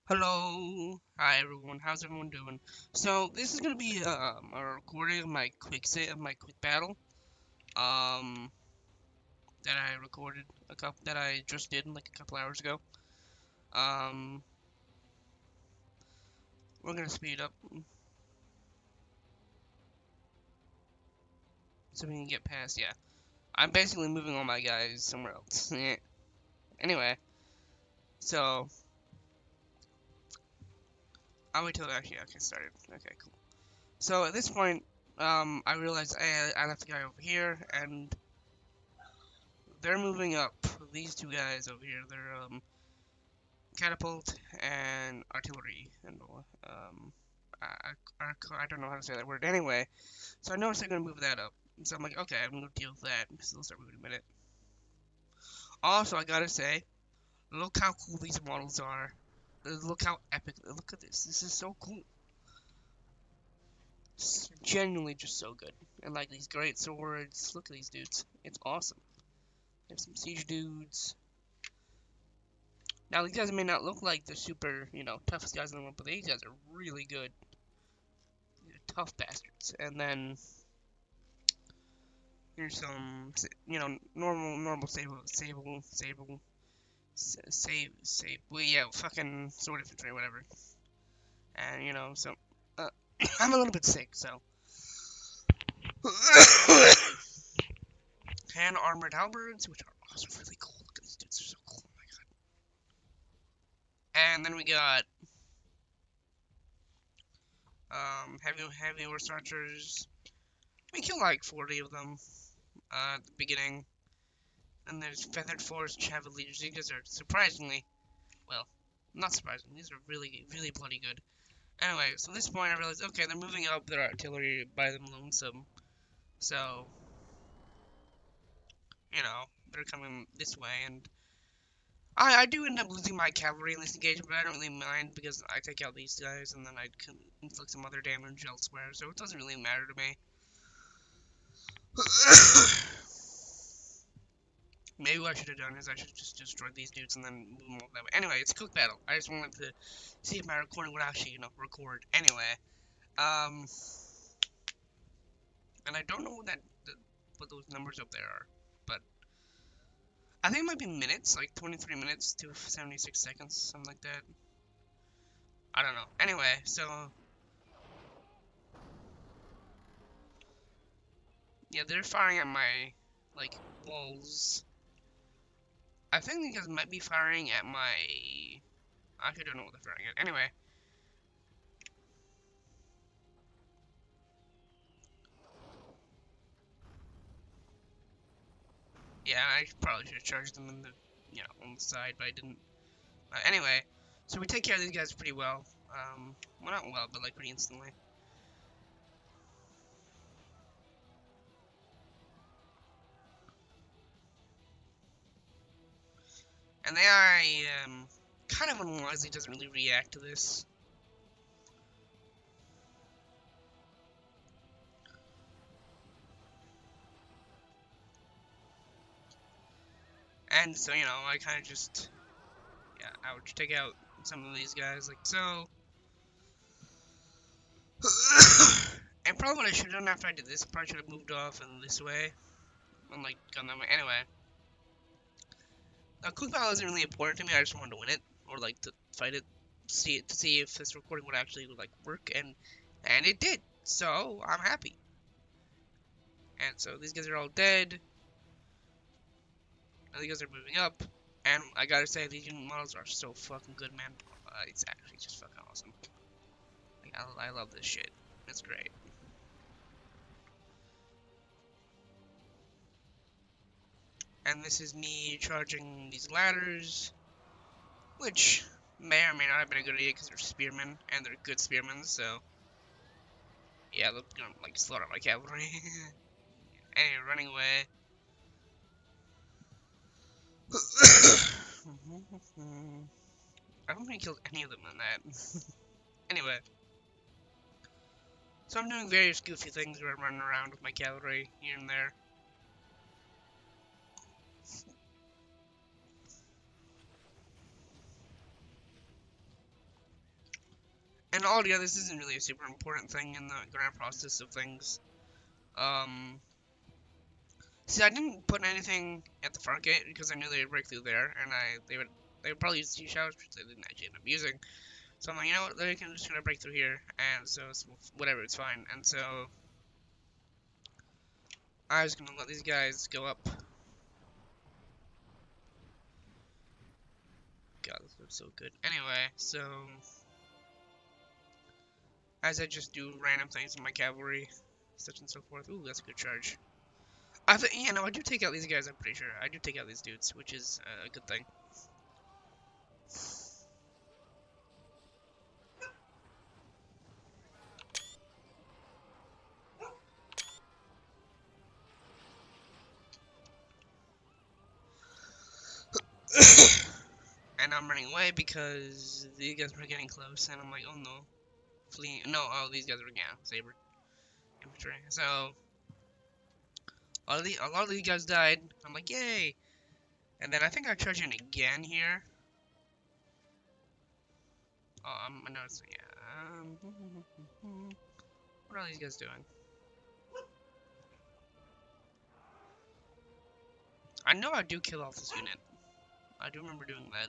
Hello, hi everyone. How's everyone doing? So this is gonna be a recording of my quick battle um that I recorded that I just did like a couple hours ago. Um, we're gonna speed up so we can get past. Yeah, I'm basically moving all my guys somewhere else. Anyway, so I'll wait till actually okay started. Okay, cool. So at this point, I realized I left the guy over here and they're moving up. These two guys over here, they're catapult and artillery and I don't know how to say that word anyway. So I noticed they're gonna move that up. So I'm like, okay, I'm gonna deal with that because they'll start moving in a minute. Also, I gotta say, look how cool these models are. Look how epic. Look at this. This is so cool. It's genuinely just so good. And like these great swords. Look at these dudes. It's awesome. There's some siege dudes. Now these guys may not look like the super, toughest guys in the world, but these guys are really good. They're tough bastards. And then here's some, normal save. Well, yeah, fucking sword infantry, whatever. And so I'm a little bit sick, so. Hand armored halberds, which are also really cool. Look at these dudes, they're so cool. Oh my god. And then we got heavy horse archers. We killed like 40 of them at the beginning. And there's feathered forest chevaliers. These guys are surprisingly, well, not surprising. These are really, really bloody good. Anyway, so at this point I realized, okay, they're moving up their artillery by them lonesome. So, they're coming this way, and I do end up losing my cavalry in this engagement, but I don't really mind because I take out these guys, and then I can inflict some other damage elsewhere, so it doesn't really matter to me. Maybe what I should have done is I should just destroy these dudes and then move them all that way. Anyway, it's a quick battle. I just wanted to see if my recording would actually, record. Anyway, um, and I don't know what those numbers up there are, but I think it might be minutes, like 23 minutes to 76 seconds, something like that. I don't know. Anyway, so yeah, they're firing at my like walls. I think these guys might be firing at my. I actually don't know what they're firing at. Anyway, yeah, I probably should have charged them in the, on the side, but I didn't. Anyway, so we take care of these guys pretty well. Well, not well, but like pretty instantly. And the AI, kind of unwisely doesn't really react to this. And so, I kind of just, yeah, I would take out some of these guys, like so. And probably what I should have done after I did this, probably should have moved off and this way, and like gone that way. Anyway, quick battle isn't really important to me. I just wanted to win it, or like to fight it, to see if this recording would actually like work, and it did. So I'm happy. And so these guys are all dead. And these guys are moving up. And I gotta say, these unit models are so fucking good, man. It's actually just fucking awesome. Like, I love this shit. It's great. And this is me charging these ladders, which may or may not have been a good idea because they're spearmen, and they're good spearmen, so yeah, they're gonna like slaughter my cavalry. Anyway, running away. I don't think I killed any of them in that. Anyway, so I'm doing various goofy things where I'm running around with my cavalry here and there. And all together, this isn't really a super important thing in the grand process of things. See, I didn't put anything at the front gate because I knew they would break through there, and they would probably use T showers, which they didn't actually end up using. So I'm like, you know what, they're just gonna break through here, and so it's, whatever, it's fine. And so I was gonna let these guys go up. God, this looks so good. Anyway, so as I just do random things in my cavalry, such and so forth. Ooh, that's a good charge. I think, yeah, no, I do take out these guys. I'm pretty sure I do take out these dudes, which is a good thing. And I'm running away because these guys were getting close, and I'm like, oh no, fleeing. No, oh, these guys were, yeah, saber infantry. So a lot of these guys died. I'm like, yay! And then I think I charge in again here. Oh, I'm noticing, yeah. What are these guys doing? I know I do kill off this unit. I do remember doing that.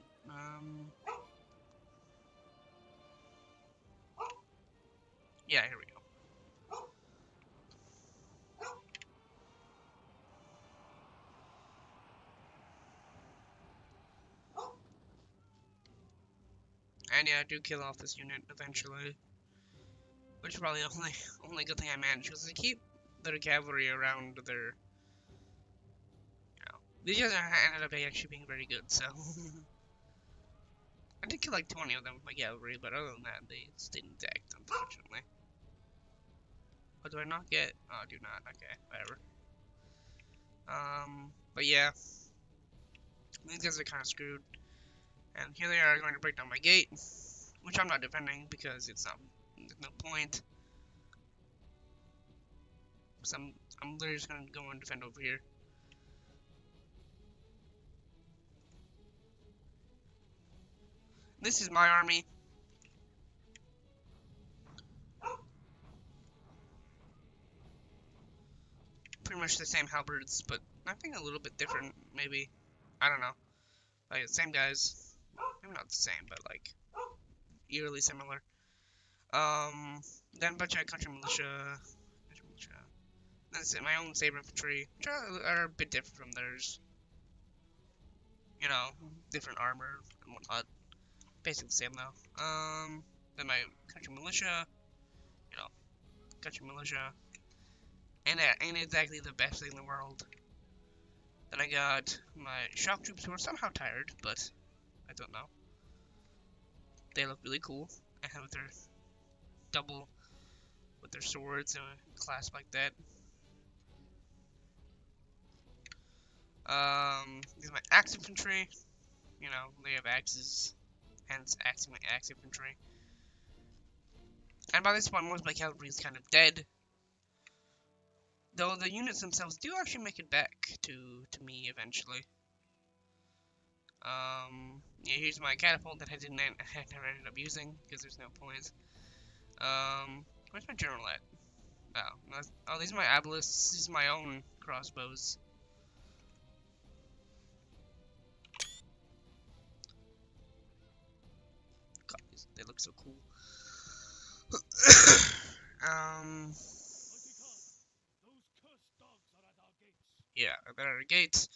Yeah, here we go. And yeah, I do kill off this unit eventually, which is probably the only good thing I managed, because they keep their cavalry around their, these guys ended up actually being very good. So I did kill like 20 of them with my cavalry, but other than that, they just didn't act, unfortunately. What do I not get? Oh, I do not. Okay, whatever. But yeah, these guys are kind of screwed. And here they are going to break down my gate, which I'm not defending because there's no point. So I'm literally just gonna go and defend over here. This is my army. Pretty much the same halberds, but I think a little bit different, maybe. I don't know. Like, the same guys. Maybe not the same, but like, eerily similar. Then a bunch of country militia. That's it, my own saber infantry, which are a bit different from theirs. You know, different armor and whatnot. Basically the same though. Then my country militia, you know, country militia. And that ain't exactly the best thing in the world. Then I got my shock troops who are somehow tired, but I don't know. They look really cool. And with their double, with their swords and a clasp like that. These are my axe infantry. You know, they have axes, hence axing my axe infantry. And by this point, most of my cavalry is kind of dead. Though the units themselves do actually make it back to me eventually. Yeah, here's my catapult that I never ended up using because there's no point. Where's my general at? Oh, these are my abelisks. These are my own crossbows. God, they look so cool. Yeah, they're at our gates.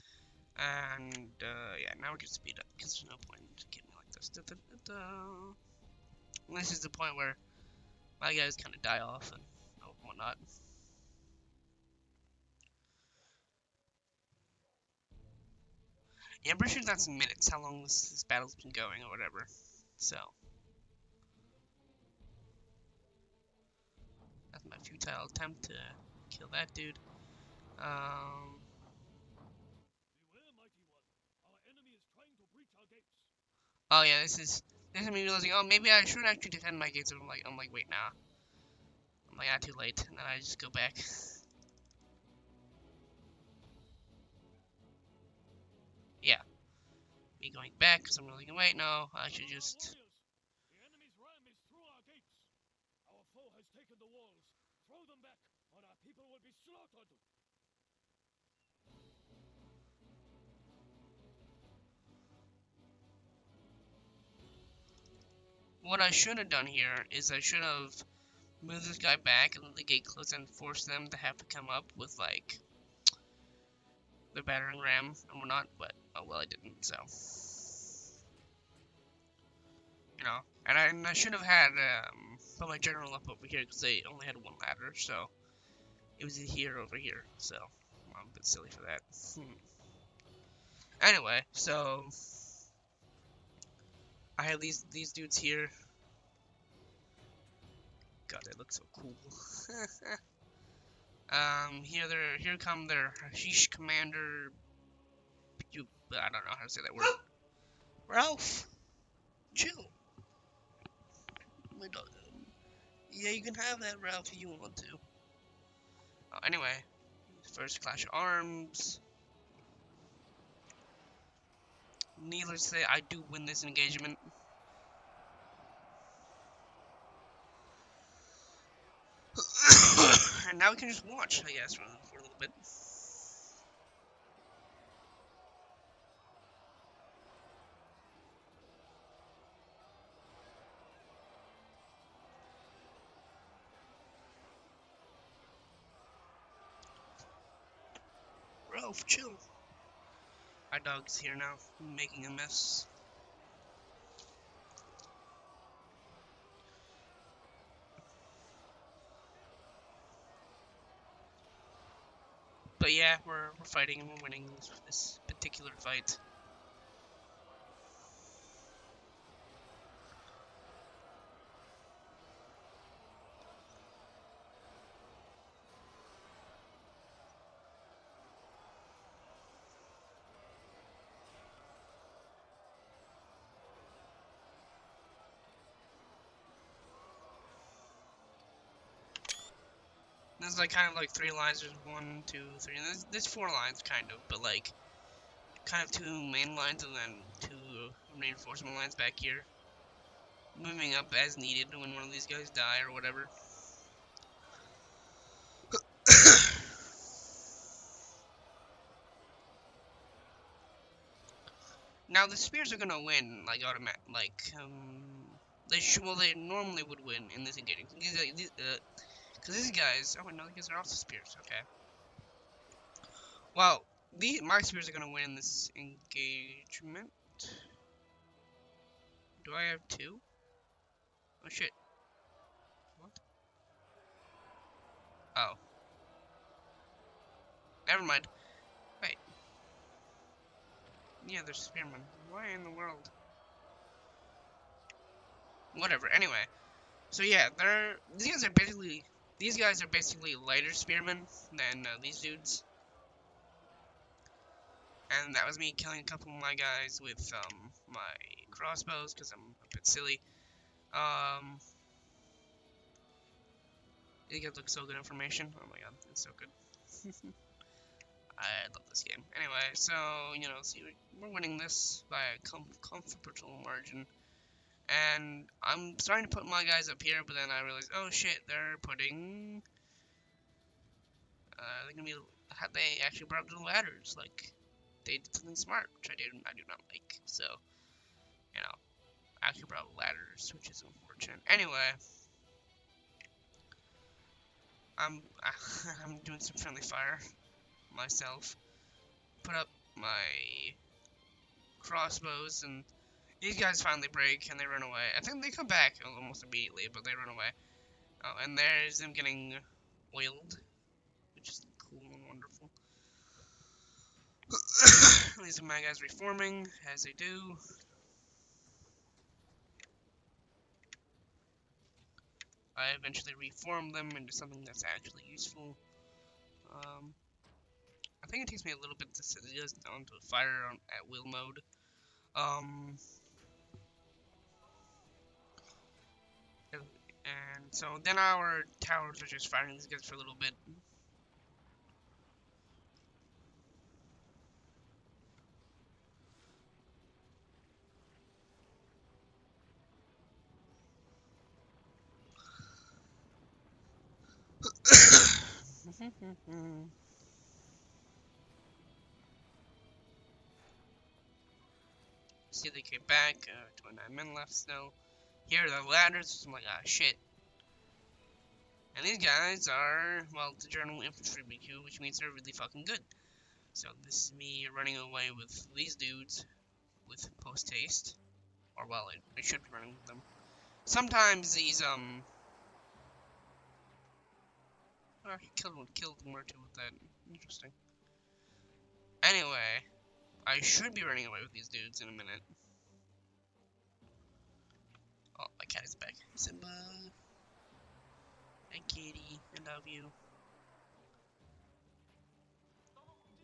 And, yeah, now we're gonna speed up because there's no point in getting like this. And this is the point where my guys kind of die off and whatnot. Yeah, I'm pretty sure that's minutes how long this battle's been going or whatever. So that's my futile attempt to kill that dude. Oh yeah, this is me realizing, oh, maybe I should actually defend my gates. I'm like, wait, nah. I'm like, too late, and then I just go back. Yeah, me going back because I'm really like, wait, no, I should just. taken the walls. Throw them back, or our people will be slaughtered. What I should have done here is I should have moved this guy back and let the gate close and forced them to have to come up with, like, their battering ram and whatnot, but, oh well, I didn't, so. You know, and I should have had, put my general up over here, because they only had one ladder, so. It was here over here, so. I'm a bit silly for that. Anyway, so. I have these dudes here. God, they look so cool. Here come their Hashish Commander. I don't know how to say that word. Ralph, chill. My dog. Yeah, you can have that, Ralph, if you want to. Anyway, first clash of arms. Needless to say, I do win this engagement. And now we can just watch, I guess, for a little bit. Ralph, chill. Our dog's here now, making a mess. But yeah, we're fighting and we're winning this particular fight. There's like kind of like 3 lines. There's 1, 2, 3. And there's 4 lines kind of, but like kind of 2 main lines and then 2 reinforcement lines back here. Moving up as needed when one of these guys die or whatever. Now the spears are gonna win, like they normally would win in this engagement. Cause these guys, oh no, these guys are also spears. Okay. Well, my spears are gonna win in this engagement. Do I have 2? Oh shit. What? Oh. Never mind. Wait. Yeah, there's spearmen. Why in the world? Whatever. Anyway. So yeah, these guys are basically lighter spearmen than these dudes. And that was me killing a couple of my guys with my crossbows because I'm a bit silly. You guys look so good information. Oh my god, it's so good. I love this game. Anyway, so you know, see, we're winning this by a comfortable margin. And I'm starting to put my guys up here, but then I realized, oh shit, they're gonna be, they actually brought up the ladders, like, they did something smart, which I do not like, so, you know, actually brought up ladders, which is unfortunate. Anyway, I'm doing some friendly fire myself, put up my crossbows, and these guys finally break, and they run away. I think they come back almost immediately, but they run away. Oh, and there's them getting oiled, which is cool and wonderful. These are my guys reforming, as they do. I eventually reform them into something that's actually useful. I think it takes me a little bit to set these down to fire at will mode. And so then our towers are just firing these guys for a little bit. See, they came back. 29 men left still. Here are the ladders. I'm like, ah, shit. And these guys are, well, the General Infantry BQ, which means they're really fucking good. So this is me running away with these dudes with post haste. Or, well, I should be running with them. Sometimes these, oh, he killed one or two with that. Interesting. Anyway, I should be running away with these dudes in a minute. Oh, my cat is back. Simba. Hey, kitty. I love you.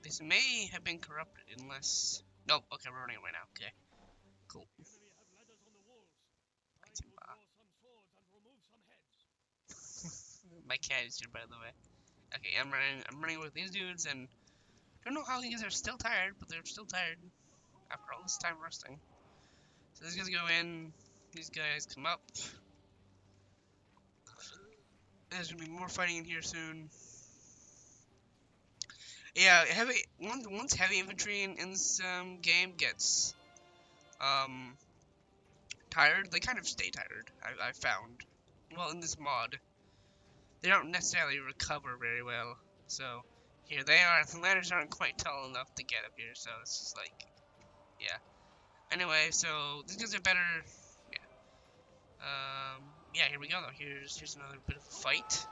This may have been corrupted unless... Nope, okay, we're running away now. Okay, cool. The enemy have ladders on the walls. I will Simba. draw some swords and remove some heads. My cat is here, by the way. Okay, I'm running with these dudes, and I don't know how these guys are still tired, but they're still tired after all this time resting. So these guys go in, these guys come up. There's gonna be more fighting in here soon. Yeah, once heavy infantry in this game gets tired, they kind of stay tired. I found. Well, in this mod, they don't necessarily recover very well. So here they are. The ladders aren't quite tall enough to get up here, so it's just like, yeah. Anyway, so these guys are better. Yeah. Yeah. Here we go. Though. Here's another bit of a fight.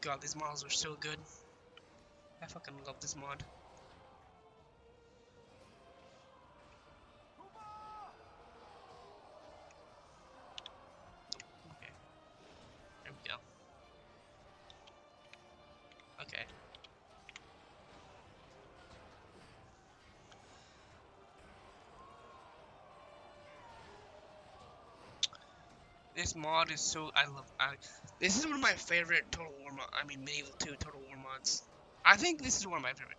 God, these models are so good. I fucking love this mod. Okay. There we go. Okay. This mod is so this is one of my favorite Total War Medieval 2 Total War mods. I think this is one of my favorite.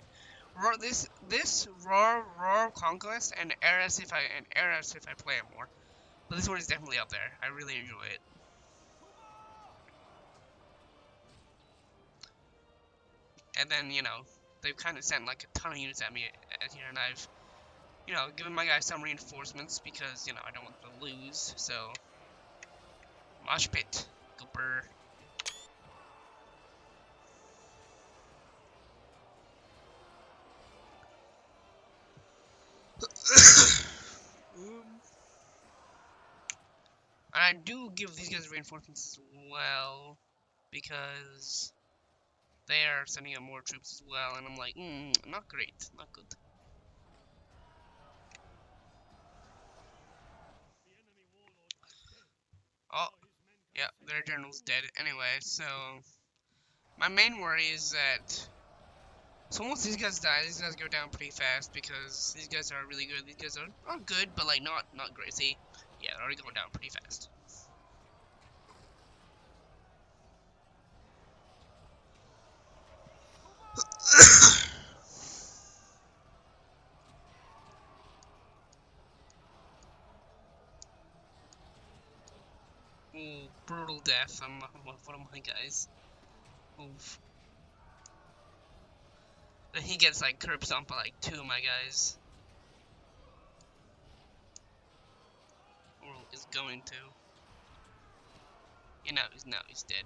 This Roar Conquest and Eras if I play it more. But this one is definitely up there. I really enjoy it. And then, they've kind of sent like a ton of units at me here, and I've, given my guys some reinforcements because, I don't want them to lose, so. Mosh pit. Gooper. I do give these guys reinforcements as well, because they are sending out more troops as well, and I'm like, not great, not good. The enemy warlord is dead. Oh, Now his men can yeah, send their more general's troops. dead anyway, so my main worry is that, so once these guys die, these guys go down pretty fast, because these guys are really good. These guys are good, but like not great. See, yeah, they're already going down pretty fast. Ooh, brutal death on one of my guys. Oof. But he gets like curb stomped by like two of my guys. Or is going to. He's dead.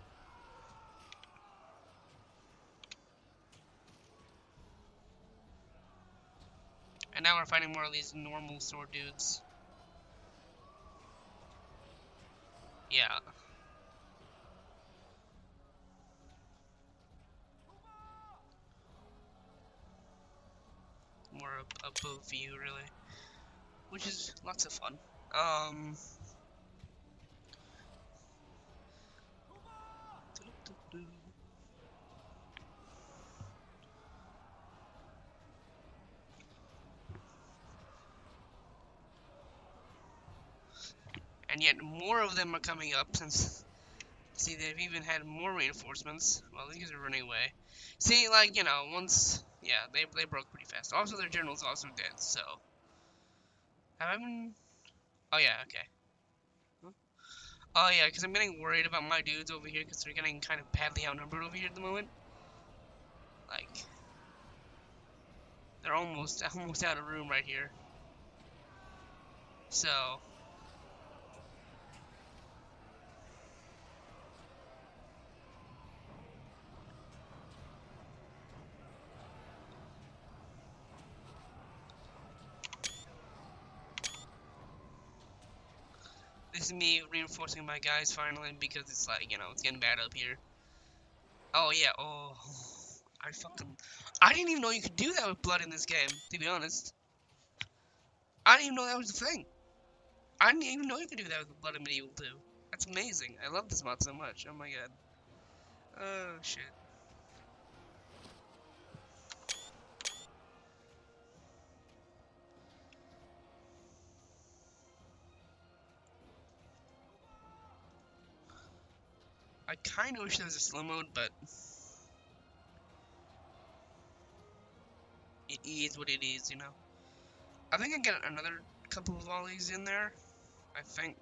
And now we're fighting more of these normal sword dudes. Yeah. More above view, really. Which is lots of fun. And yet more of them are coming up since, see, they've even had more reinforcements. Well, these guys are running away. See, like, you know, once, yeah, they broke pretty fast. Also, their general's also dead, so. Have I been, oh yeah, okay. Huh? Oh yeah, because I'm getting worried about my dudes over here because they're getting kind of badly outnumbered over here at the moment. Like, they're almost out of room right here. So, this is me reinforcing my guys finally because it's like, you know, it's getting bad up here. Oh yeah, oh, I didn't even know you could do that with blood in this game, to be honest. I didn't even know that was a thing. I didn't even know you could do that with blood in Medieval 2. That's amazing. I love this mod so much. Oh my god. Oh shit. I kind of wish there was a slow mode, but it is what it is, you know. I think I get another couple of volleys in there. I think.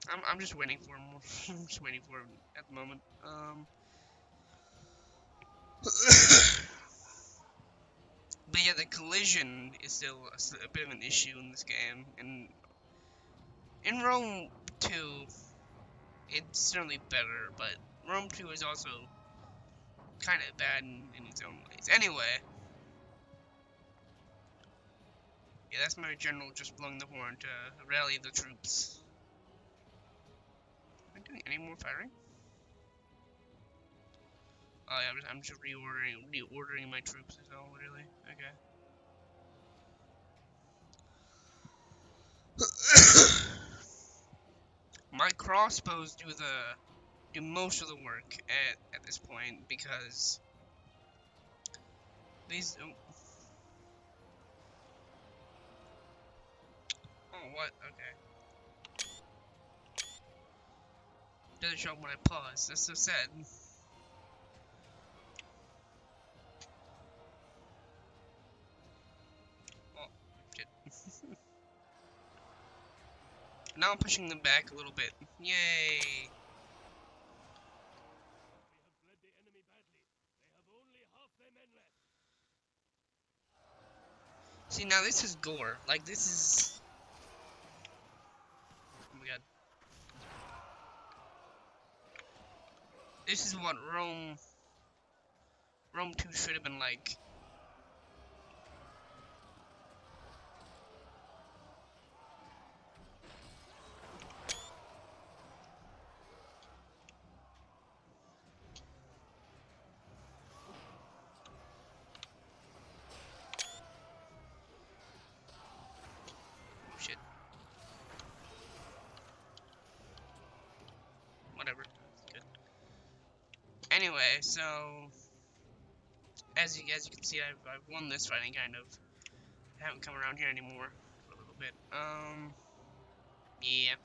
I'm just waiting for him. I'm just waiting for him at the moment. But yeah, the collision is still a bit of an issue in this game. And in Rome 2, it's certainly better, but Rome 2 is also kind of bad in its own ways. Anyway, yeah, that's my general just blowing the horn to rally the troops. Am I doing any more firing? Oh yeah, I'm just reordering my troops is all, really. Okay. My crossbows do most of the work at this point because these. Oh, what? Okay. Doesn't show up when I pause. That's so sad. Oh, shit. Now I'm pushing them back a little bit. Yay! We have bled the enemy badly. They have only half their men left. See, now this is gore. Like, this is. Oh my god. This is what Rome 2 should have been like. Oh shit. Whatever. Good. Anyway, so as you can see, I've won this fighting kind of. I haven't come around here anymore for a little bit. Yeah.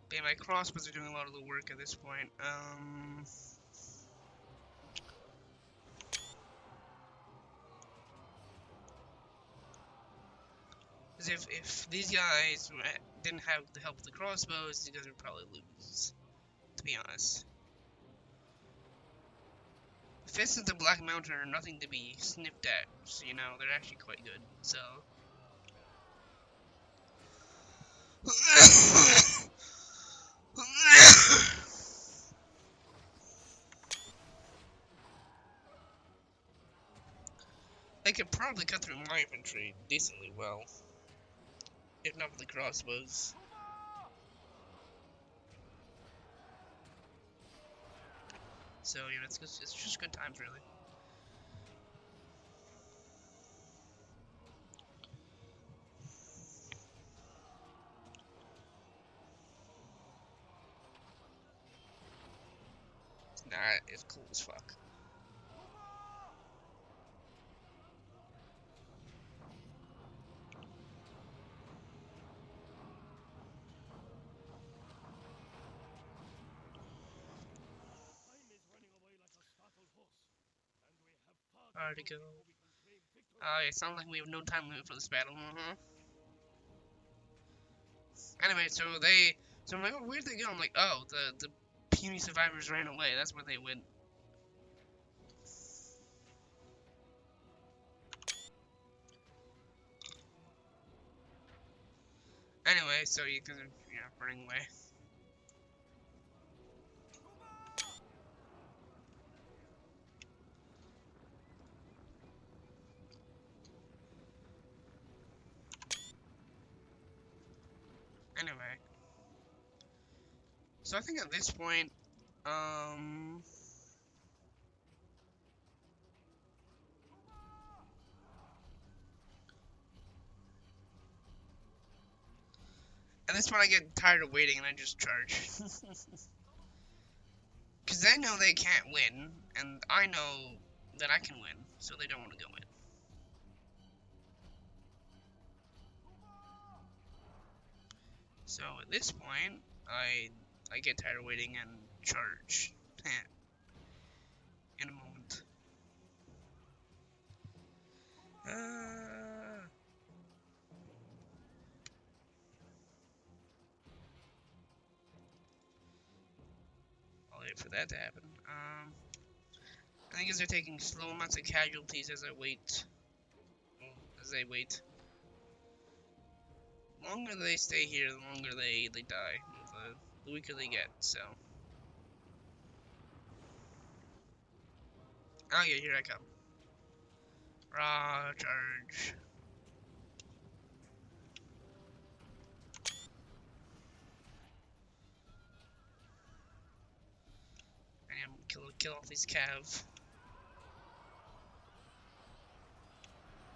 But yeah, my crossbows are doing a lot of the work at this point. Because if these guys didn't have the help of the crossbows, these guys would probably lose. To be honest. The Fists of the Black Mountain are nothing to be sniffed at, so, you know, they're actually quite good, so. They could probably cut through my infantry decently well, if not for the crossbows. So, you know, it's just good times, really. That is cool as fuck. Time is running away like a startled horse, and we have far Alright, to to go. go before we can claim victory. Oh, yeah, sounds like we have no time limit for this battle. Anyway, so I'm like, oh, where'd they go? I'm like, oh, the puny survivors ran away. That's where they went. Anyway, so you can, running away. Anyway, so I think at this point, I get tired of waiting and I just charge. Because they know they can't win, and I know that I can win, so they don't want to go in. So at this point, I get tired of waiting and charge. In a moment. I'll wait for that to happen. I think as they're taking slow amounts of casualties as I wait. As they wait. The longer they stay here, the longer they die. The weaker they get, so. Oh yeah, here I come. Raw charge. I am kill off these cav.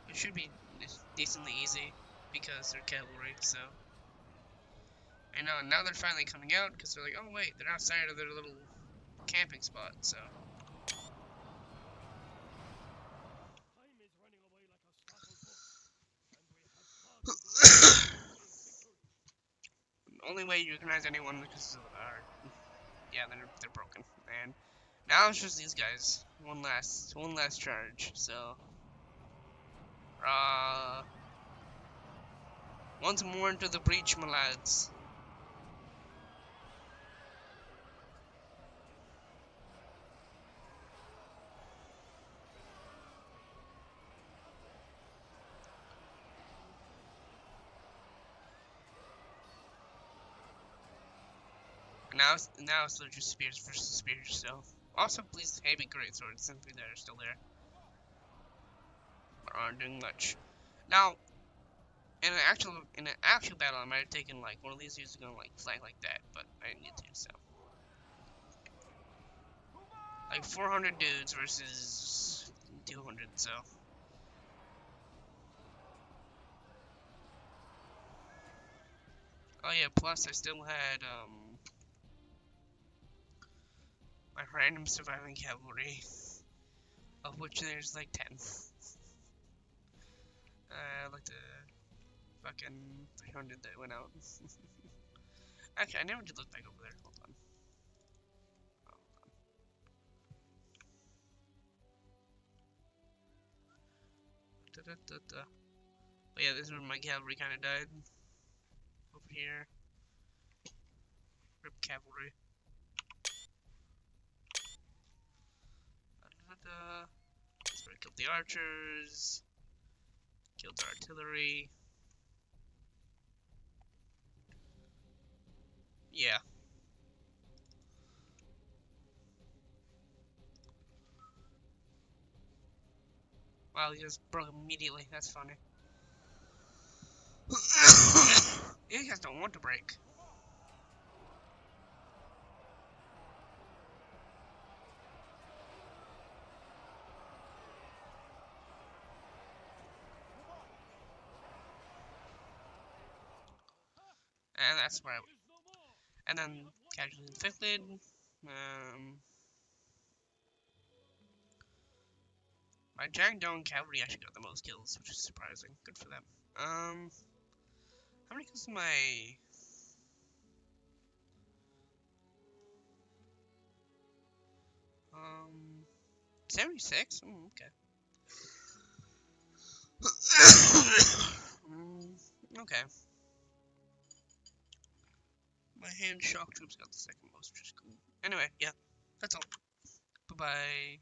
It should be decently easy because they're cavalry, so. I know, and now they're finally coming out because they're like, oh wait, they're outside of their little camping spot, so. Time is running away like a startled horse, and we have far to go before we can claim victory. The only way you recognize anyone because yeah, they're broken. And now it's just these guys. One last charge. So, once more into the breach, my lads. Now it's just spears versus spears. So, also please heavy great swords simply that are still there, but aren't doing much. Now, in an actual battle, I might have taken like one of these dudes to go like flank like that, but I didn't need to. So, like 400 dudes versus 200. So. Oh yeah, plus I still had my random surviving cavalry, of which there's like 10. Like the fucking 300 that went out. Actually, I never did look back over there. Hold on. Da, da, da, da. But yeah, this is where my cavalry kind of died. Over here. Rip cavalry. Da, da, da. That's where I killed the archers. Killed the artillery. Yeah. Wow, he just broke immediately. That's funny. You guys don't want to break. And that's where I went. Is no more. And then casually inflicted. Um, My Jackdaw cavalry actually got the most kills, which is surprising. Good for them. How many kills did my 76? Okay. Okay. My hand shock troops got the second most, which is cool. Anyway, yeah, that's all. Bye bye.